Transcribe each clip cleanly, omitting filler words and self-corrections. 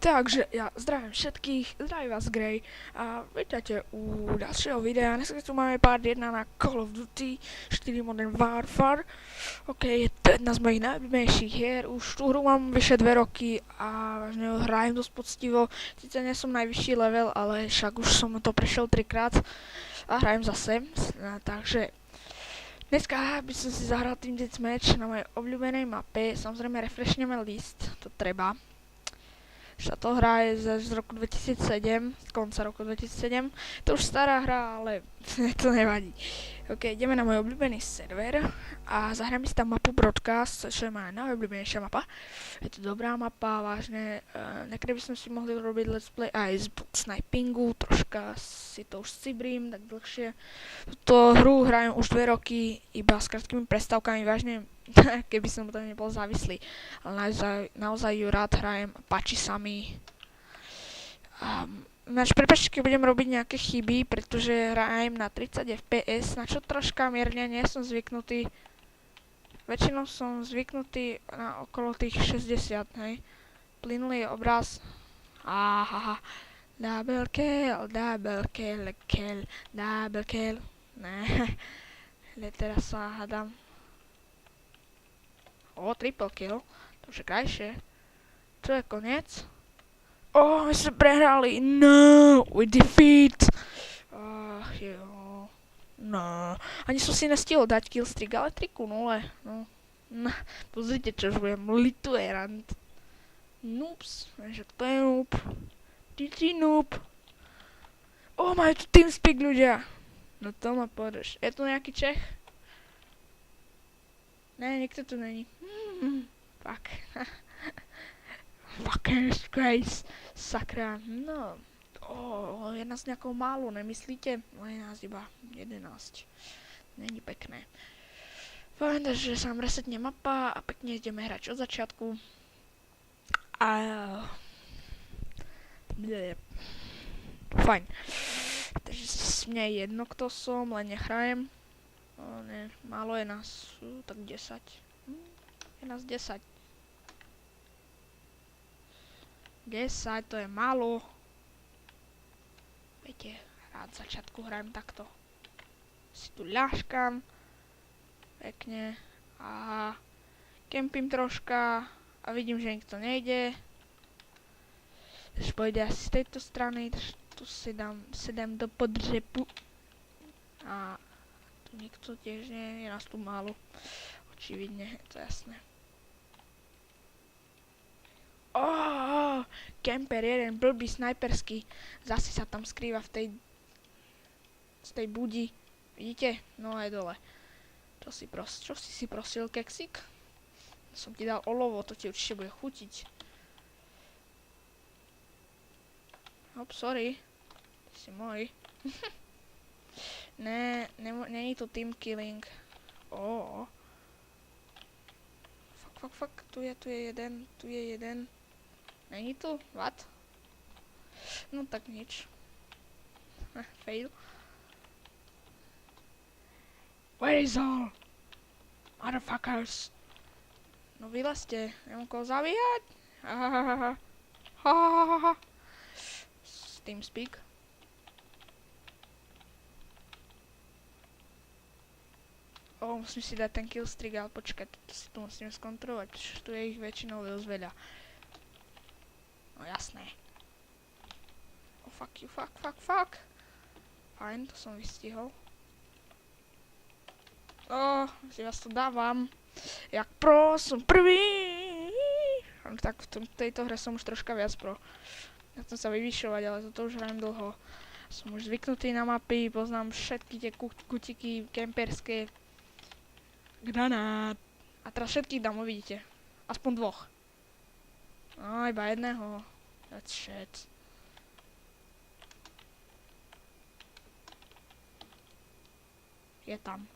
Takže ja zdravím všetkých, zdraví vás Grey a vítajte u ďalšieho videa. Dneska tu máme part 1 na Call of Duty 4 Modern Warfare. Ok, je to jedna z mojich najobľúbenejších hier, už tú hru mám vyše 2 roky a vážne ho hrajem dosť poctivo. Sice nie som najvyšší level, ale však už som to prešiel 3 krát a hrajem zase. Takže dneska by som si zahral Team Deathmatch na mojej obľúbenej mape. Samozrejme refreshneme list, to treba. Táto hra je z roku 2007, z konca roku 2007. To už stará hra, ale to nevadí. Ok, ideme na môj obľúbený server a zahrajeme si tam mapu Broadcast, čo je moja najobľúbenejšia mapa. Je to dobrá mapa, vážne. Niekedy by sme si mohli robiť let's play aj z snipingu, troška si to už cibrím, tak dlhšie. Túto hru hrajem už 2 roky, iba s krátkými prestávkami, vážne. Keby som tam nebol závislý, ale naozaj ju rád hrajem, páči sa mi. Prepáčte, keď budem robiť nejaké chyby, pretože hrajem na 30 fps, na čo troška mierne nie som zvyknutý. Väčšinou som zvyknutý na okolo tých 60, hej. Plynulý obraz. Ahaha. Double kill, double kill. Ne. Teraz sa hádam. Triple kill, to už je krajšie. To je koniec. My sme prehrali. No, we defeat. Jo. No. Ani som si nestihol dať killstreak, ale 3-0. No. Pozrite, čo už budem lituerant. Noobs, že to je noob. GG noob. Majú tu TeamSpeak ľudia. No to ma povedeš. Je tu nejaký Čech? Ne, nikto tu není. Fuck. Fucking disgrace. Sakra. No. Je nás nejakou málo, nemyslíte? No je nás iba 11. Není pekné. Poviem, že sa nám resetne mapa a pekne ideme hrať od začiatku. Fajn. Takže mne je jedno, kto som, len nechrajem. Ne, málo je nás, tak 10. Je nás 10. 10, to je málo. Viete, rád v začiatku hrajem takto. Si tu ľaškam. Pekne. A kempím troška. A vidím, že nikto nejde. Takže pôjde asi z tejto strany. Tu si dám do podřepu. A nikto tiež nie, je nás tu málo. Očividne, je to jasné. Kemper jeden, blbý, snajperský. Zase sa tam skrýva z tej budi. Vidíte? No aj dole. Čo si si prosil, keksik? Som ti dal olovo, to ti určite bude chutiť. Sorry. Ty si môj. Není to team killing. Fuck, tu je jeden. Není tu? What? No tak nič. Fail. Where is all? Motherfuckers. No vylezte, nemám koho zabíjať. TeamSpeak. Musím si dať ten killstreak, ale počkať, to si tu musíme skontrolovať, pretože tu je ich väčšinou dosť veľa. No jasné. Fuck you, fuck. Fajn, to som vystihol. Si vás tu dávam. Jak pro, som prvý. Tak v tejto hre som už troška viac pro. Chcem sa vyvyšovať, ale toto už hrajem dlho. Som už zvyknutý na mapy, poznám všetky tie kutiky kemperské. Granát. A teraz všetkých dám, uvidíte. Aspoň 2. Iba jedného. That's shit. Je tam.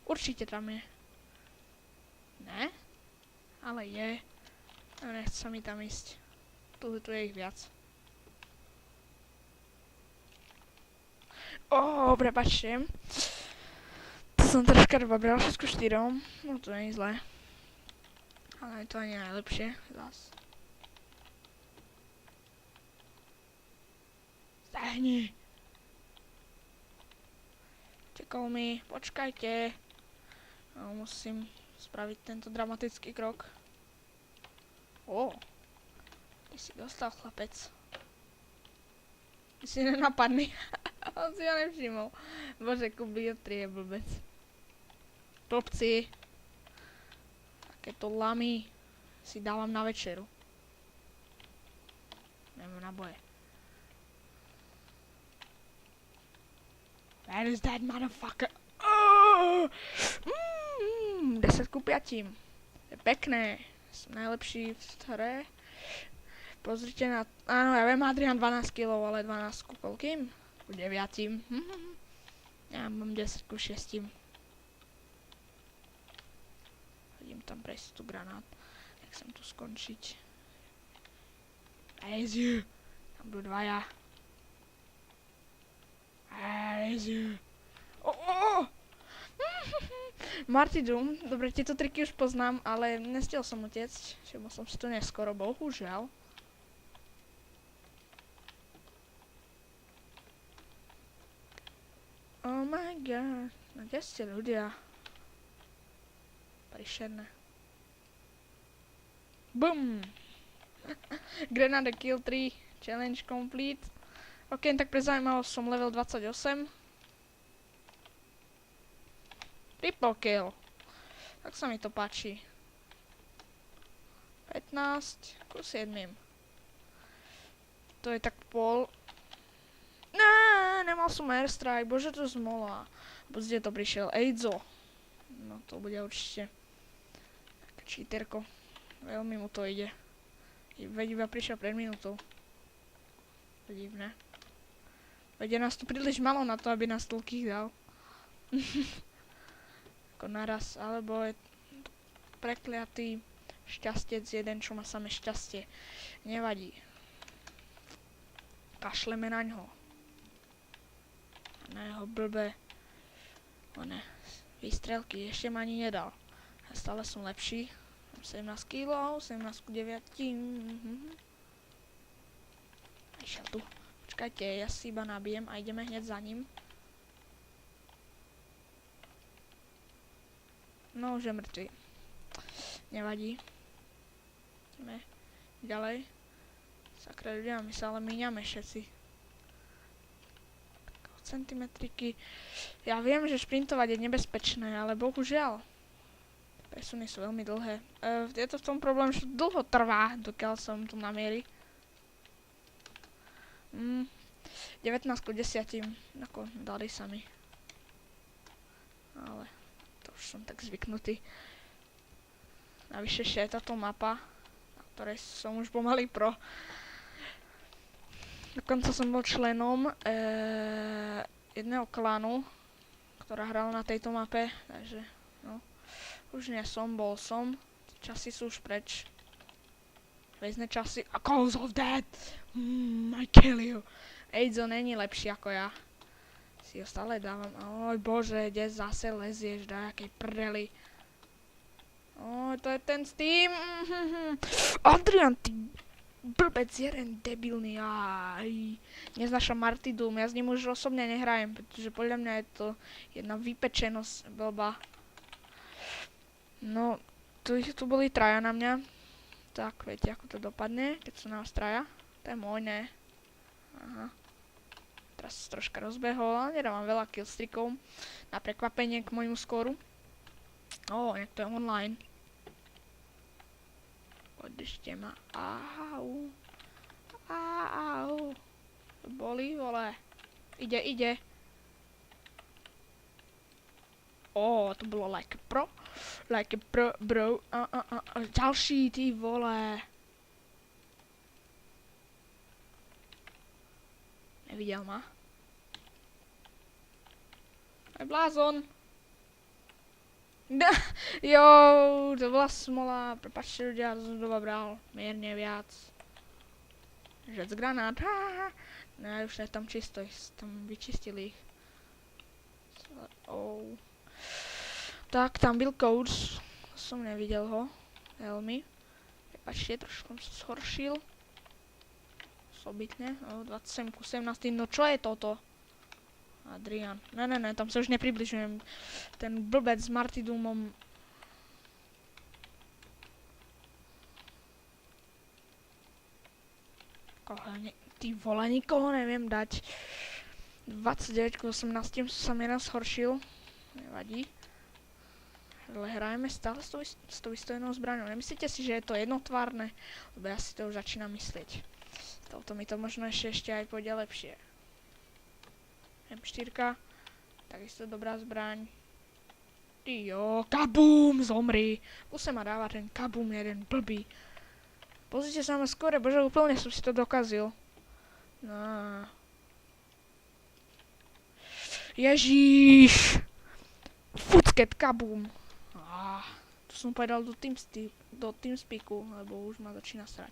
Určite tam je. Ne? Ale je. Nechce sa mi tam ísť. Tu je ich viac. Prepáčte. Som troška dobral všetko 4. No to nie je zlé. Ale to ani najlepšie. Zas. Behni. Čekal mi, počkajte. No, musím spraviť tento dramatický krok. Ty si dostal, chlapec. Ty si nenapadný. On si ho nevšimol. Bože, Kubiotri je blbec. Chlapci. Takéto lamy si dávam na večeru. Neviem na boje. Where is that motherfucker? 10 ku 5. Je pekné. Som najlepší v hre. Pozrite na... Áno, ja viem, Adrian 12 kg, ale 12 ku koľkým? Ku 9. Ja mám 10 ku 6. Hodím tam prejsť tu granát. Jak chcem tu skončiť. Where is you? Tam budú dvaja. Where is you? Marty Doom, dobre, tieto triky už poznám, ale nestiel som utiecť. Všimol som si to neskoro, bohužiaľ. Oh my god, no kde ste ľudia? Prišerné. BUM! Grenade kill 3, challenge complete. Ok, tak pre zaujímavosť som level 28. Triple kill. Tak sa mi to páči. 15 ku 7. To je tak pol. Nemal som airstrike, bože to zmola. Kde to prišiel? Eidzo. No to bude určite taká cheaterko. Veľmi mu to ide. Veď iba prišiel pred minútou. Divné. Veď je nás tu príliš malo na to, aby nás toľkých dal. Ako naraz, alebo je prekliatý šťastec jeden, čo má samé šťastie. Nevadí. Kašleme na ňo. Na jeho blbé výstrelky. Ešte ma ani nedal. A stále som lepší. Mám 17 kg, 17 ku 9. Išiel tu. Počkajte, ja si iba nabijem a ideme hneď za ním. No, už je mŕtvy. Nevadí. Ideme ďalej. Sakra ľudia, my sa ale míňame všetci. Centimetriky. Ja viem, že šprintovať je nebezpečné, ale bohužiaľ. Presuny sú veľmi dlhé. Je to v tom problém, že dlho trvá, dokiaľ som tu na miery. 19 ku 10. Ako, dali sa mi. Ale to už som tak zvyknutý. Navyše ešte je táto mapa, na ktorej som už pomaly pro. Dokonca som bol členom jedného klanu, ktorá hrala na tejto mape, takže no, už nie som, bol som. Časy sú už preč. Väzné časy. A Cause of Death! I kill you. Eidzo není lepší ako ja. Si ho stále dávam. Oj bože, kde zase lezieš do jakej prdeli. Oj, to je ten s tým. Adrian, ty blbec jeden debilný. Aj. Neznášam Marty Doom. Ja s ním už osobne nehrajem, pretože podľa mňa je to jedna vypečenosť blbá. No, tu boli traja na mňa. Tak, viete, ako to dopadne, keď sú nás traja. To je môj, ne. Aha. Teraz sa troška rozbehol, ale nedávam veľa killstreakov. Na prekvapenie k môjmu skoru. Jak to je online. Podržte ma. Au. Au. Boli, vole. Ide. To bolo like a pro. Like a pro, bro. Ďalší, ty vole. Nevidel ma. Aj blázon. Jo, to bola smola. Prepáčte ľudia, to som doba bral. Mierne viac. Žec granát. Ne, už je tam čisto. Tam vyčistili ich. Tak, tam byl Codes. Som nevidel ho. Veľmi. Prepáčte, trošku som sa zhoršil. osobitne. 27 ku 17. No čo je toto? Adrian. Ne, tam sa už nepribližujem. Ten blbec s Martidumom. Ty vole, nikoho neviem dať. 29 k 18 som jeden zhoršil. Nevadí. Ale hrajeme stále s tou vystojenou zbraňou. Nemyslíte si, že je to jednotvárne? Lebo ja si to už začínam myslieť. Toto mi to možno ešte aj pôjde lepšie. M4, takisto dobrá zbraň. Jo, kabum, zomri. Kuse ma dáva ten kabum jeden blbý. Pozrite sa ma skore, bože, úplne som si to dokazil. No. Ježíš. Fucket, kabum. Tu som povedal do TeamSpeaku, lebo už ma začína srať.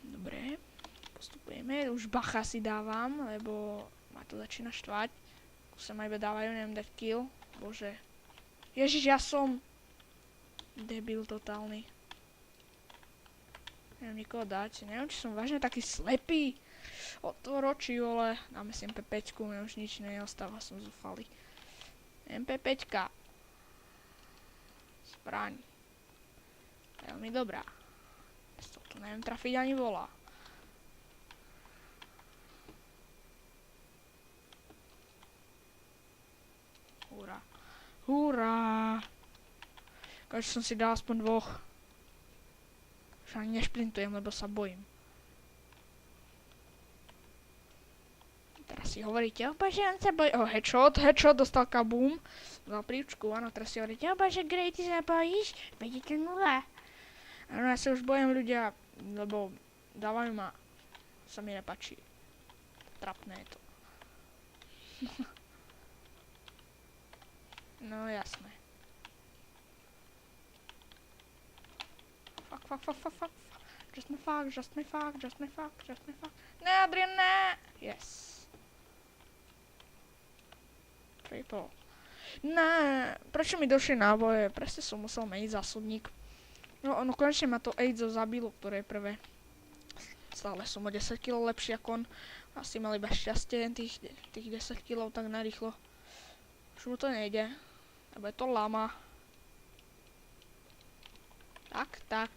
Dobre. Postupujeme, už bacha si dávam, lebo ma to začína štvať. Sa ma iba dávajú, neviem dať kill. Bože. Ježiš, ja som debil totálny. Neviem nikoho dať, neviem, či som vážne taký slepý. Otvor oči, vole. Dáme si MP5, mne už nič neostáva, som zúfalý. MP5. Zbraň. Veľmi dobrá. Z toho tu neviem trafiť ani vola. Hurá. Hurá. Konečne som si dal aspoň dvoch. Už ani nešprintujem, lebo sa bojím. Teraz si hovoríte, bože, on sa bojí. Headshot, dostal kabum. Dal príčku, áno, teraz si hovoríte, bože, Grey, ty sa bojíš? Vedíte nula. Áno, ja sa už bojím ľudia, lebo dávajú ma. Sa mi nepáči. Trapné je to. No jasné. Fuck. Just me fuck. Ne, Adrian, ne! Yes. Triple. Ne, prečo mi došli náboje? Presne som musel meniť zásobník. No, konečne ma to Eidzo zabilo, ktoré je prvé. Stále som o 10 kg lepší ako on. Asi mal iba šťastie tých 10 kg tak narýchlo. Už mu to nejde. Lebo je to lama. Tak.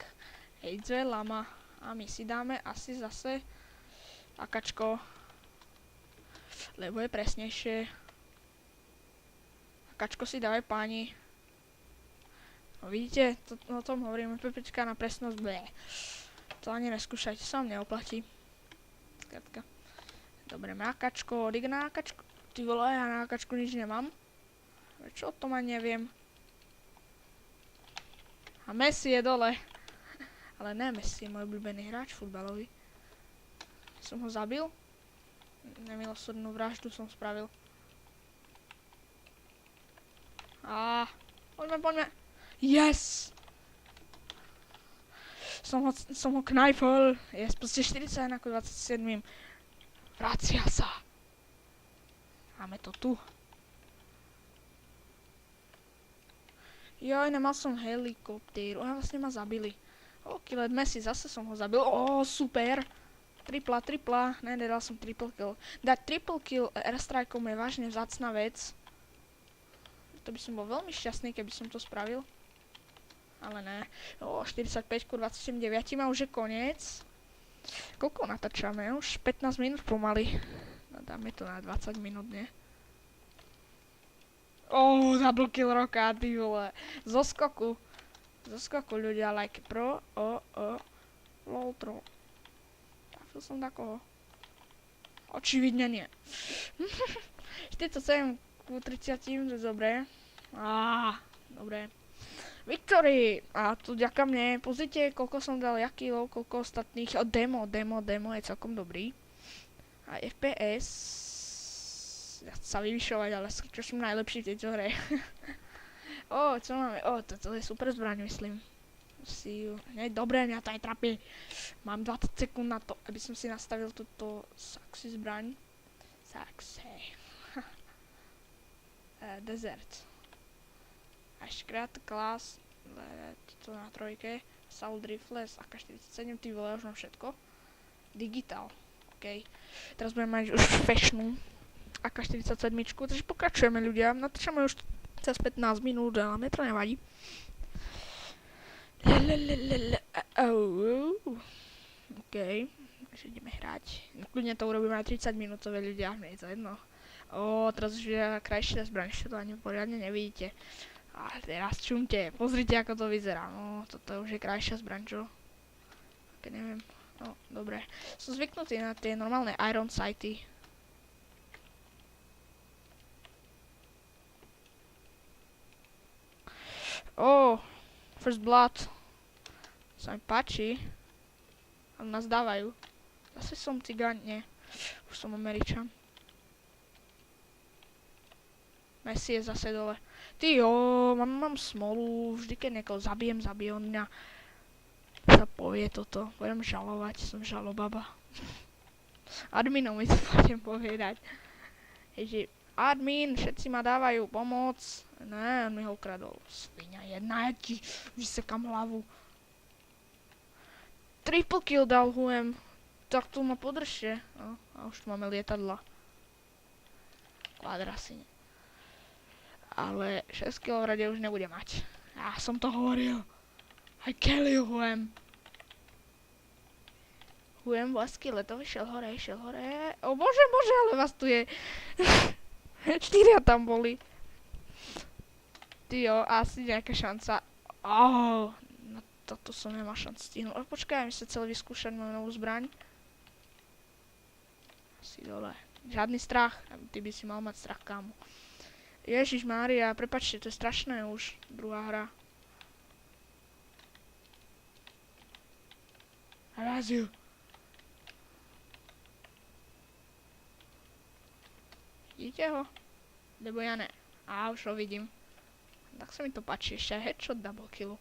Eidzo je lama. A my si dáme asi zase akačko. Lebo je presnejšie. Akačko si dávaj páni. No vidíte, o tom hovoríme, pepička na presnosť, blé. To ani neskúšajte, sa vám neoplatí. Skratka. Dobre, má akačko, dig na akačko. Ty vole, ja na akačku nič nemám. Čo o tom ani neviem. A Messi je dole. Ale ne, Messi je môj obľúbený hráč futbalový. Som ho zabil. Nemilosrdnú vraždu som spravil. Poďme. Yes! Som ho knajfol. Yes, proste 41 ako 27. Vracia sa. Máme to tu. Joj, nemal som helikoptéru. Vlastne ma zabili. Killet Messi, zase som ho zabil. Super. Tripla. Ne, nedal som triple kill. Dať triple kill airstrikeom je vážne vzácna vec. To by som bol veľmi šťastný, keby som to spravil. Ale ne. 45 ku 29 a už je koniec. Koľko natáčame? Už 15 minút pomaly. No, dáme to na 20 minút, nie? Double kill roka, ty vole. Zo skoku ľudia, like pro. Lol troll. Trafil som takoho. Očividne nie. 47 ku 30, to je dobré. Dobre. Victory! A tu ďaká mne. Pozrite, koľko som dal jakýlov, koľko ostatných. Demo je celkom dobrý. A FPS sa vyvyšovať, ale čo som najlepší v tejto hre. Čo máme? Toto je super zbraň, myslím. Dobre, mňa to aj trapí. Mám 20 sekúnd na to, aby som si nastavil túto sexy zbraň. Sexy. Desert. Až krát klas. To na trojke. Assault Rifles, AK-47, ty vole, už mám všetko. Digital, OK. Teraz budeme mať už fashionu AK-47, takže pokračujeme ľudia. Natáčame už cez 15 minút, ale mne to nevadí. OK, takže ideme hrať. Kľudne to urobíme na 30 minútové ľudia, mne je to jedno. Teraz už je krajšia zbraň, ešte to ani poriadne nevidíte. A teraz čumte, pozrite ako to vyzerá. No, toto už je krajšia zbraň, čo? Keď neviem. No, dobre. Som zvyknutý na tie normálne iron sighty. First blood. Sa mi páči. Ale nás dávajú. Zase som cigán, nie. Už som Američan. Messi je zase dole. Ty jo, mám smolu. Vždy keď niekoho zabijem, zabije on mňa. Sa povie toto. Budem žalovať, som žalobaba. Adminom mi to budem povedať. Ježi, admin, všetci ma dávajú pomoc. Ne, on mi ho ukradol. Svinia jedna, ja ti vysekam hlavu. Triple kill dal huem. Tak tu ma podržte. No, a už tu máme lietadla. Kvadrasine. Ale 6 kill v rade už nebude mať. Ja som to hovoril. I kill you, Huem. Huem vlastky letový, šiel hore. O bože, ale vás tu je. 4 tam boli. Tyjo, asi nejaká šanca. No toto som nemal šancu stihnúť. Počkaj, mi sa celé vyskúšať moju novú zbraň. Asi dole. Žiadny strach. Ty by si mal mať strach, kámo. Ježišmária, prepáčte, to je strašné už. Druhá hra. Raziu. Vidíte ho? Lebo ja ne. Už ho vidím. Tak sa mi to páči, ešte aj headshot double killu.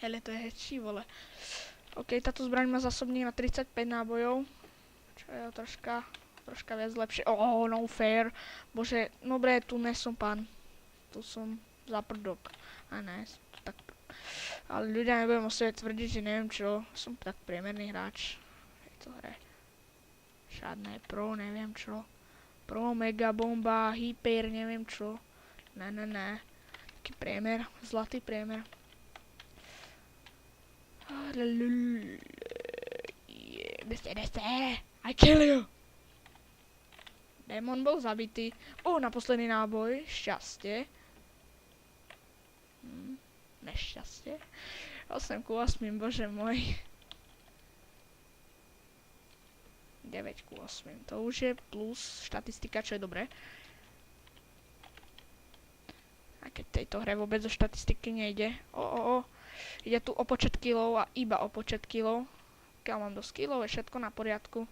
Hele, to je headshot, vole. OK, táto zbraň má zásobník na 35 nábojov. Čo je troška viac lepšie. No fair. Bože, dobre, tu nesom pán. Tu som za prdok. A ne, tak. Ale ľudia nebudem o sebe tvrdiť, že neviem čo. Som tak priemerný hráč. V tejto hre. Žiadne pro, neviem čo. Pro, mega bomba, hyper, neviem čo. Ne. Taký priemer, zlatý priemer. Deste. I kill you. Démon bol zabitý. Na posledný náboj. Šťastie. Nešťastie. 8:8, bože môj. 9:8. To už je plus štatistika, čo je dobré. A keď tejto hre vôbec o štatistiky nejde. Ide tu o počet killov a iba o počet killov. Keď mám dosť killov, je všetko na poriadku.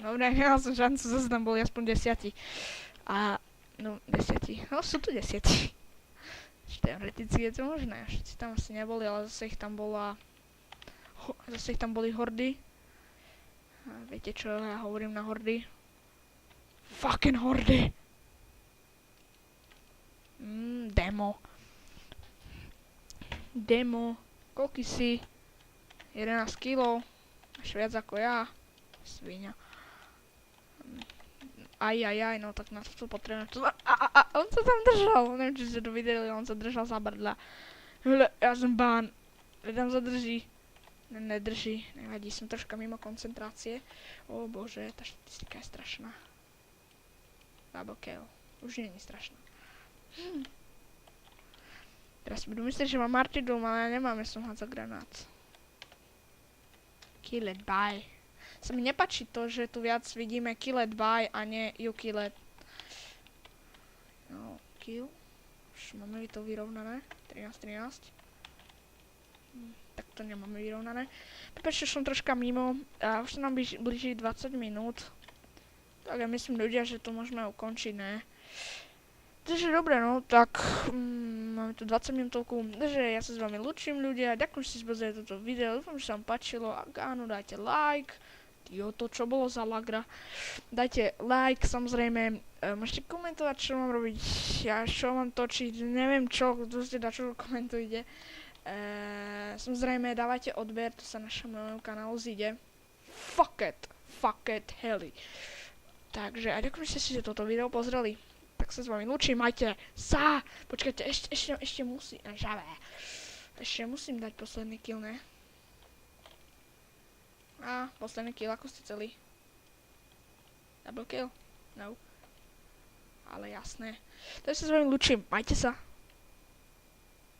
Dobre, nemal som šancu, zase tam boli aspoň 10. 10. No, sú tu 10. Teoreticky je to možné, všetci tam asi neboli, ale zase ich tam boli hordy. A viete čo, ja hovorím na hordy. Fucking hordy! Demo. Koľky si? 11 kg. Až viac ako ja. Svinia. No tak na to potrebujem. On sa tam držal. Neviem, či ste to videli, on sa držal za brdla. Ja som bán. Tam zadrží. Nedrží. Nevadí, som troška mimo koncentrácie. Bože, tá štatistika je strašná. Double kill. Už nie je strašná. Teraz si budú myslieť, že mám martyrdom, ale ja nemám, ja som hádza granát. Kill it, bye. Sa mi nepáči to, že tu viac vidíme kill it, bye a nie you kill it. No, kill. Už máme to vyrovnané. 13. Tak to nemáme vyrovnané. Prepáčte, som troška mimo. A už sa nám blíži 20 minút. Tak ja myslím ľudia, že to môžeme ukončiť, ne? Takže dobre, no, tak máme tu 20 minútovku, takže ja sa s vami lúčim ľudia, ďakujem, že ste si pozreli toto video, dúfam, že sa vám páčilo, ak áno, dajte like, Jo, to čo bolo za lagra. Dajte like, samozrejme, môžete komentovať, čo mám robiť, ja čo mám točiť, neviem čo, proste čo komentujte. Samozrejme, dávajte odber, to sa našemu kanálu zíde. Fuck it, heli. Takže, a ďakujem, že ste si toto video pozreli. Tak sa s vami lúčim, majte sa. Počkajte, ešte musím, ešte musím dať posledný kill, ne? A, posledný kill, ako ste celý? Double kill? No. Ale jasné. Takže sa s vami lúčim, majte sa.